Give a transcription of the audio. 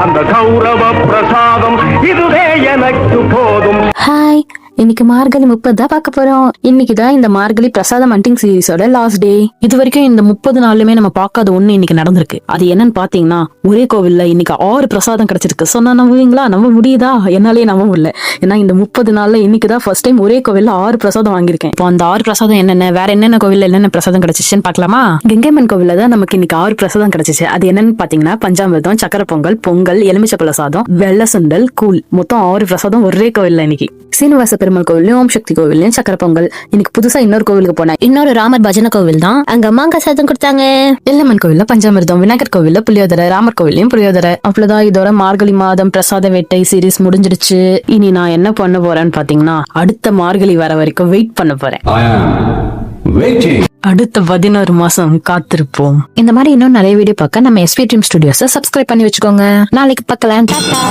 அந்த கௌரவ பிரசாதம் இதுவே எனக்கு போதும். ஹாய், இன்னைக்கு மார்கழி 30 தான் பார்க்க போறோம். இன்னைக்குதான் இந்த மார்கழி பிரசாதம் ஹண்டிங் சீரிஸோட லாஸ்ட் டே. இது வரைக்கும் இந்த 30 நாளுமே நம்ம பார்க்காத ஒண்ணு இன்னைக்கு நடந்திருக்கு. அது என்னன்னு பாத்தீங்கன்னா, ஒரே கோவில்ல இன்னைக்கு 6 பிரசாதம் கிடைச்சிருக்கு. சொன்னா நம்புவீங்களா? நம்ப முடியுதா? என்னாலே நம்ப முடியல. ஏன்னா இந்த 30 நாள்ல இன்னைக்குதான் ஃபர்ஸ்ட் டைம் ஒரே கோவில்ல 6 பிரசாதம் வாங்கியிருக்கேன். இப்போ அந்த 6 பிரசாதம் என்னென்ன, வேற என்னென்ன கோவில்ல என்னென்ன பிரசாதம் கிடைச்சிச்சுன்னு பாக்கலாமா? கங்கைமன் கோவில்ல தான் நமக்கு இன்னைக்கு 6 பிரசாதம் கிடைச்சிச்சு. அது என்னன்னு பாத்தீங்கன்னா, பஞ்சாமிர்தம், சக்கரை பொங்கல், பொங்கல், எலுமிச்சப்பழ சாதம், வெள்ளை சுண்டல், கூழ். மொத்தம் 6 பிரசாதம் ஒரே கோவில்ல இன்னைக்கு. சீனிவாச பெருமாள் கோவிலையும் ஓம் சக்தி கோவிலையும் சக்கரை பொங்கல். இன்னைக்கு புதுசா இன்னொரு கோவிலுக்கு போனேன். இன்னொரு ராமர் பஜனை கோவில் தான். அங்க மாங்காய் சாதம் கொடுத்தாங்க. எல்லம்மன் கோவில்ல பஞ்சாமிர்தம், விநாயகர் கோவில்ல புளியோதரை, ராமர் கோவிலையும் புளியோதரை. அவ்வளவுதான். இதோட மார்கழி மாதம் பிரசாத வேட்டை சீரீஸ் முடிஞ்சிடுச்சு. இனி நான் என்ன பண்ண போறேன்னு பாத்தீங்கன்னா, அடுத்த மார்கழி வர வரைக்கும் வெயிட் பண்ண போறேன். அடுத்த 11 மாசம் காத்திருப்போம். இந்த மாதிரி இன்னும் நிறைய வீடியோ பார்க்க நம்ம எஸ்பி ட்ரீம் ஸ்டுடியோஸை சப்ஸ்கிரைப் பண்ணி வச்சுக்கோங்க. நாளைக்கு பார்க்கலாம். டாடா.